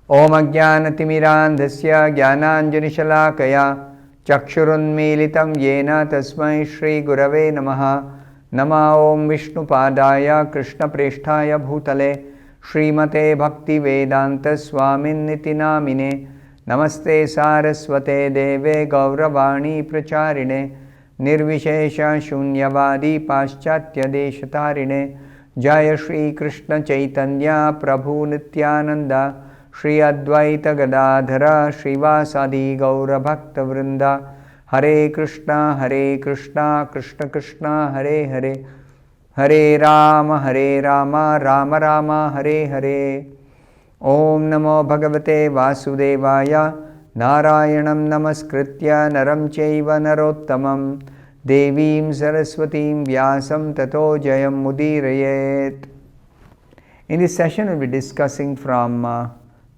Om Ajnanatimirandhasya Jnananjanishalaakaya Chakshurunmilitam Yena Tasmai Shri Gurave Namaha. Nama Om Vishnupadaya Krishna Presthaya Bhutale Srimate Bhaktivedanta Swaminiti Namine. Namaste Saraswate Deve Gauravani Pracharine Nirvishesha Shunyavadi Paschatya Deshatarine. Jaya Shri Krishna Chaitanya Prabhu Nityananda Shri Advaita Gadadhara Srivasadi Gaura Bhakta Vrinda. Hare Krishna Krishna Krishna Hare Hare Hare Rama Rama Rama Hare Hare. Om Namo Bhagavate Vasudevaya Narayanam Namaskritya Naram Chaiva Narottamam Devim Saraswatim Vyasam Tato Jayam Mudirayet. In this session, we will be discussing from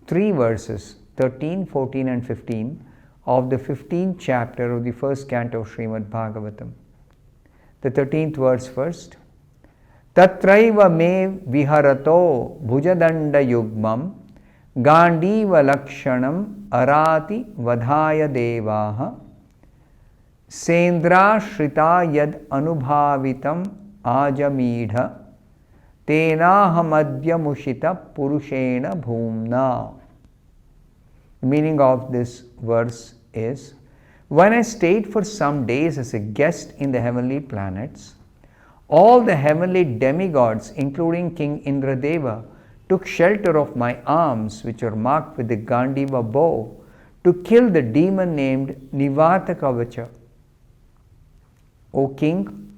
3 verses, 13, 14 and 15 of the 15th chapter of the first canto of Srimad Bhagavatam. The 13th verse first. Tatraiva me viharato bhujadanda yugmam gandiva lakshanam arati vadhaya devaha sendra shrita yad anubhavitam ajamidha tenahamadya mushita purushena bhumna. The meaning of this verse is, when I stayed for some days as a guest in the heavenly planets, all the heavenly demigods, including King Indradeva, took shelter of my arms, which are marked with the Gandiva bow, to kill the demon named Nivatakavacha. O King,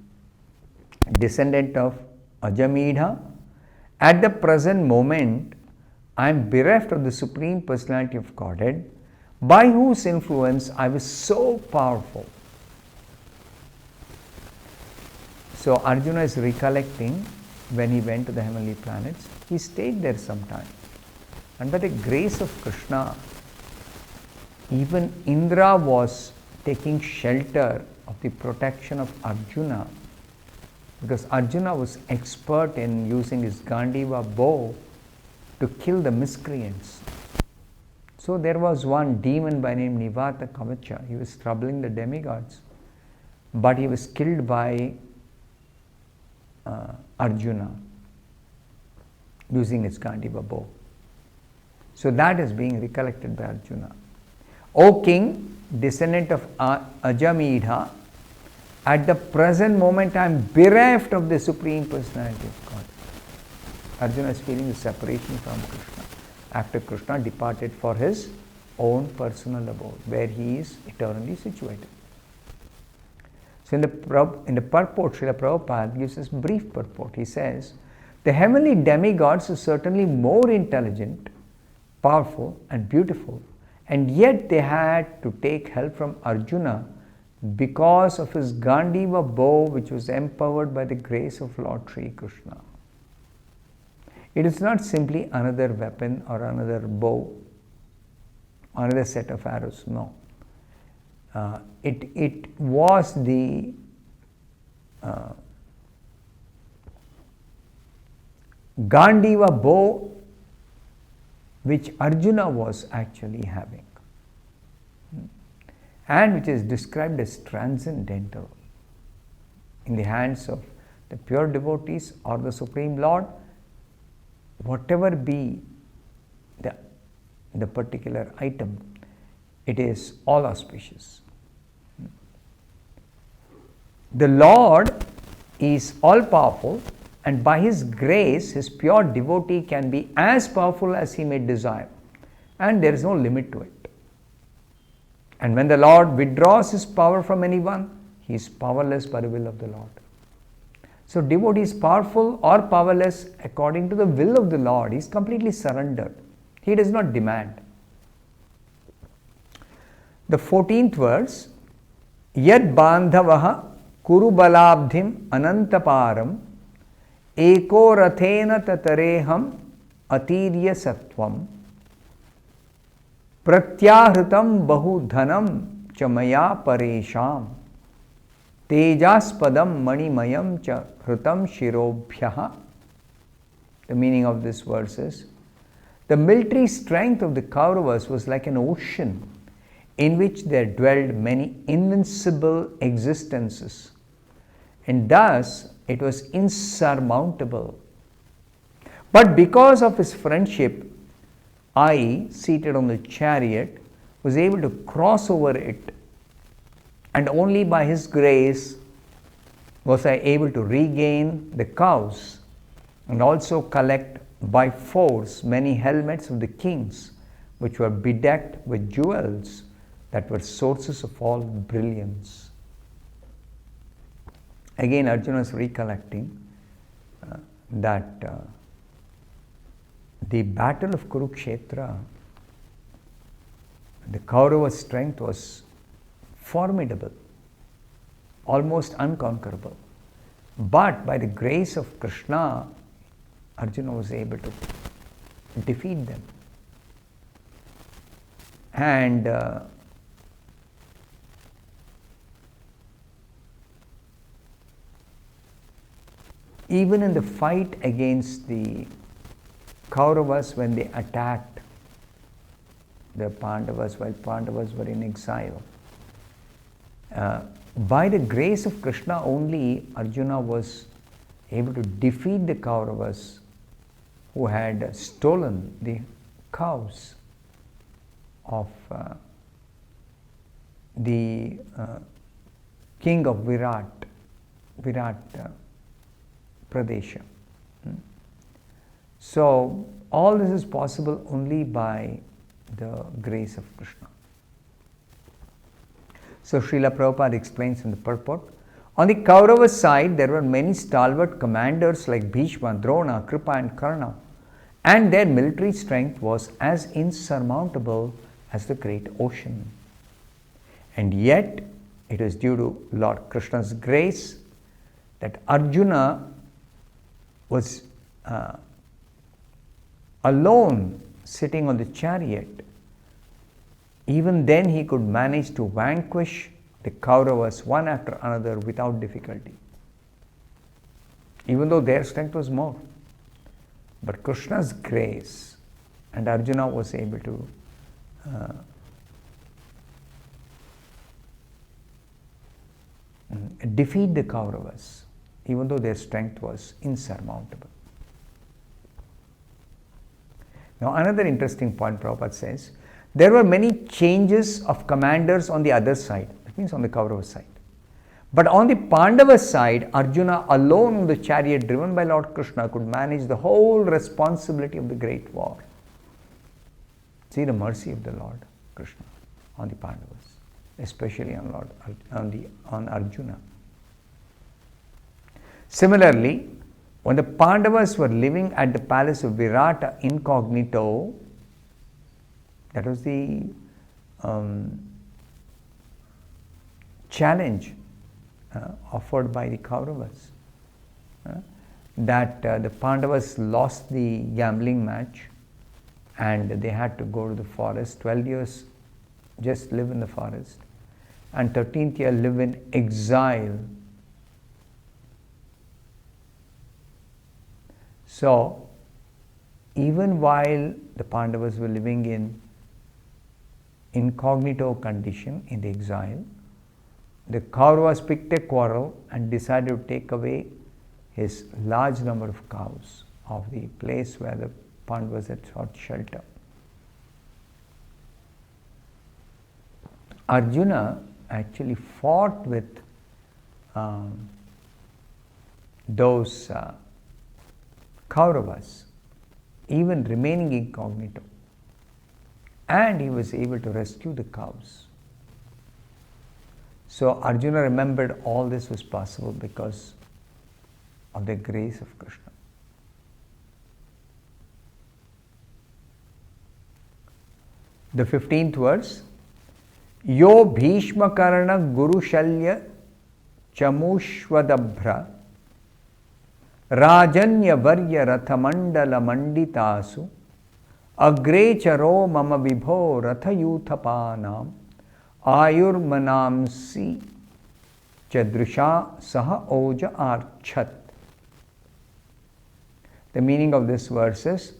descendant of Ajamedha, at the present moment I am bereft of the Supreme Personality of Godhead, by whose influence I was so powerful. So Arjuna is recollecting when he went to the heavenly planets. He stayed there some time. And by the grace of Krishna, even Indra was taking shelter of the protection of Arjuna, because Arjuna was expert in using his Gandiva bow to kill the miscreants. So there was one demon by name Nivata Kavacha. He was troubling the demigods, but he was killed by Arjuna using his Gandiva bow. So that is being recollected by Arjuna. O King, descendant of Ajamedha, at the present moment I am bereft of the Supreme Personality of God. Arjuna is feeling the separation from Krishna after Krishna departed for his own personal abode, where he is eternally situated. So in the purport, Srila Prabhupada gives us brief purport. He says, the heavenly demigods are certainly more intelligent, powerful and beautiful, and yet they had to take help from Arjuna because of his Gandiva bow, which was empowered by the grace of Lord Sri Krishna. It is not simply another weapon or another bow, another set of arrows, no. It was the Gandiva bow which Arjuna was actually having, and which is described as transcendental. In the hands of the pure devotees or the Supreme Lord, whatever be the particular item, it is all auspicious. The Lord is all powerful, and by His grace, His pure devotee can be as powerful as he may desire, and there is no limit to it. And when the Lord withdraws His power from anyone, he is powerless by the will of the Lord. So devotee is powerful or powerless according to the will of the Lord. He is completely surrendered. He does not demand. The 14th verse, Yad bandhavaha kurubalabdhim anantaparam eko rathena tatareham atirya sattvam pratyahritam bahudhanam chamaya paresham tejaspadam manimayam cha hritam shirobhyaha. The meaning of this verse is, The military strength of the Kauravas was like an ocean in which there dwelled many invincible existences, and thus it was insurmountable. But because of his friendship, I, seated on the chariot, was able to cross over it, and only by his grace was I able to regain the cows and also collect by force many helmets of the kings, which were bedecked with jewels that were sources of all brilliance. Again, Arjuna is recollecting that the battle of Kurukshetra, the Kaurava strength was formidable, almost unconquerable. But by the grace of Krishna, Arjuna was able to defeat them. And even in the fight against the Kauravas, when they attacked the Pandavas while Pandavas were in exile, by the grace of Krishna only, Arjuna was able to defeat the Kauravas who had stolen the cows of the king of Virat Pradesha. So all this is possible only by the grace of Krishna. So Srila Prabhupada explains in the purport, on the Kaurava side there were many stalwart commanders like Bhishma, Drona, Kripa and Karna, and their military strength was as insurmountable as the great ocean. And yet it is due to Lord Krishna's grace that Arjuna was alone sitting on the chariot. Even then he could manage to vanquish the Kauravas one after another without difficulty, even though their strength was more. But Krishna's grace, and Arjuna was able to defeat the Kauravas, even though their strength was insurmountable. Now another interesting point Prabhupada says, there were many changes of commanders on the other side, that means on the Kaurava side. But on the Pandava side, Arjuna alone on the chariot driven by Lord Krishna could manage the whole responsibility of the great war. See the mercy of the Lord Krishna on the Pandavas, especially on Arjuna. Similarly, when the Pandavas were living at the palace of Virata incognito, that was the challenge offered by the Kauravas, that the Pandavas lost the gambling match and they had to go to the forest. 12 years just live in the forest, and 13th year live in exile. So even while the Pandavas were living in incognito condition in the exile, the Kauravas picked a quarrel and decided to take away his large number of cows of the place where the Pandavas had sought shelter. Arjuna actually fought with those Kauravas, even remaining incognito, and he was able to rescue the cows. So Arjuna remembered all this was possible because of the grace of Krishna. The 15th verse, Yo Bhishma Karna Guru Shalya Chamushvadabhra Rajanya Varya Rathamandala Manditasu Agre Charo Mama Vibho Rathayuthapanam Ayurmanamsi Chadrisha Saha Oja Archat. The meaning of this verse is,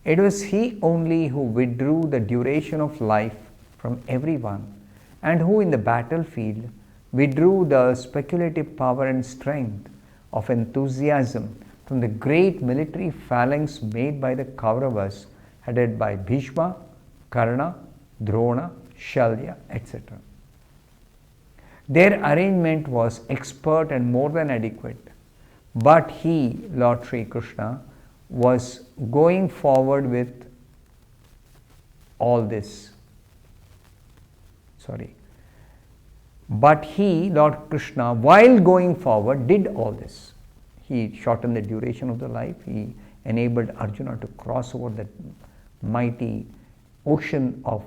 It was he only who withdrew the duration of life from everyone, and who in the battlefield withdrew the speculative power and strength of enthusiasm from the great military phalanx made by the Kauravas, headed by Bhishma, Karna, Drona, Shalya, etc. Their arrangement was expert and more than adequate, but he, Lord Sri Krishna, was going forward with all this. But he, Lord Krishna, while going forward, did all this. He shortened the duration of the life. He enabled Arjuna to cross over that mighty ocean of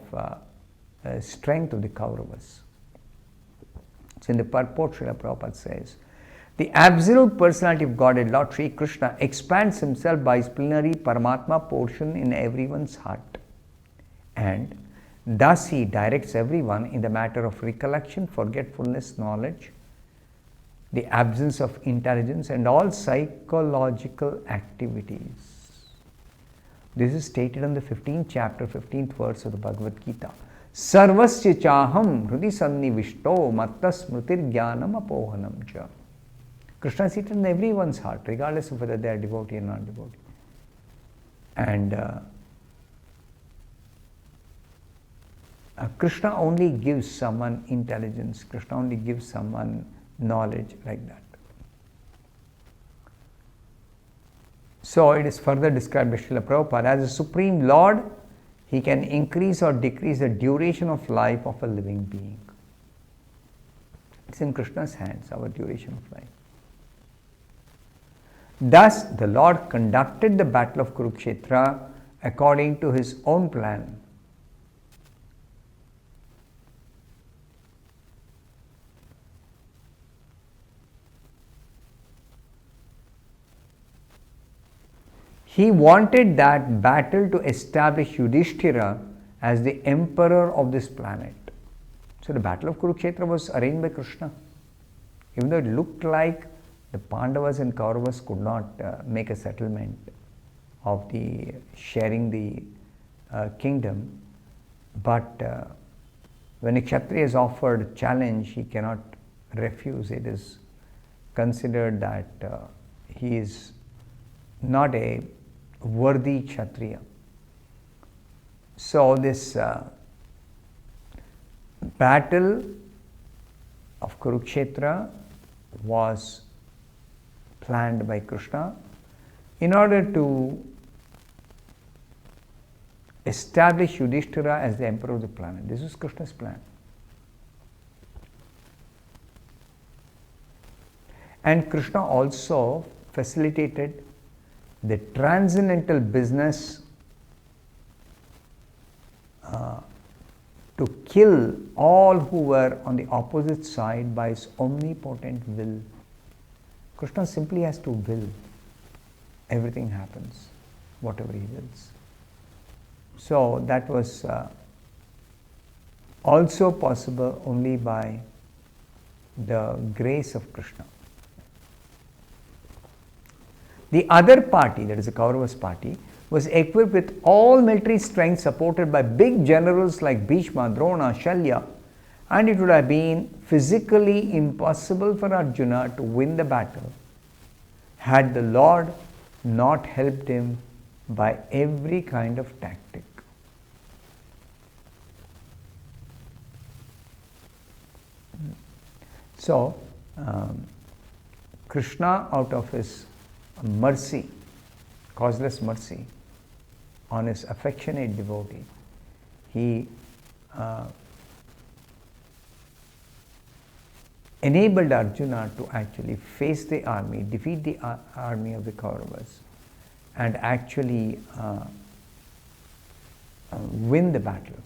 strength of the Kauravas. So in the purport, Srila Prabhupada says, the absolute personality of Godhead, Lord Sri Krishna, expands himself by his plenary Paramatma portion in everyone's heart. And thus he directs everyone in the matter of recollection, forgetfulness, knowledge, the absence of intelligence, and all psychological activities. This is stated in the 15th chapter, 15th verse of the Bhagavad Gita. Sarvasya chaham hrudi sannivishto matta smritir jnanam apohanam cha. Krishna is seated in everyone's heart, regardless of whether they are devotee or not devotee. And Krishna only gives someone intelligence, Krishna only gives someone knowledge like that. So it is further described by Srila Prabhupada as a Supreme Lord. He can increase or decrease the duration of life of a living being. It's in Krishna's hands, our duration of life. Thus, the Lord conducted the battle of Kurukshetra according to his own plan. He wanted that battle to establish Yudhishthira as the emperor of this planet. So the battle of Kurukshetra was arranged by Krishna. Even though it looked like the Pandavas and Kauravas could not make a settlement of the sharing the kingdom, but when a Kshatriya is offered a challenge, he cannot refuse. It is considered that he is not a worthy Kshatriya. So this battle of Kurukshetra was planned by Krishna in order to establish Yudhishthira as the emperor of the planet. This was Krishna's plan. And Krishna also facilitated the transcendental business to kill all who were on the opposite side by his omnipotent will. Krishna simply has to will. Everything happens, whatever he wills. So that was also possible only by the grace of Krishna. The other party, that is the Kauravas party, was equipped with all military strength, supported by big generals like Bhishma, Drona, Shalya, and it would have been physically impossible for Arjuna to win the battle had the Lord not helped him by every kind of tactic. So, Krishna, out of his mercy, causeless mercy, on his affectionate devotee, he enabled Arjuna to actually face the army, defeat the army of the Kauravas, and actually win the battle.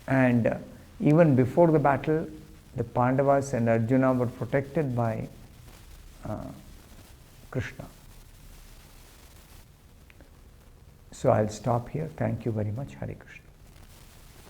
And even before the battle, the Pandavas and Arjuna were protected by Krishna. So I'll stop here. Thank you very much. Hare Krishna.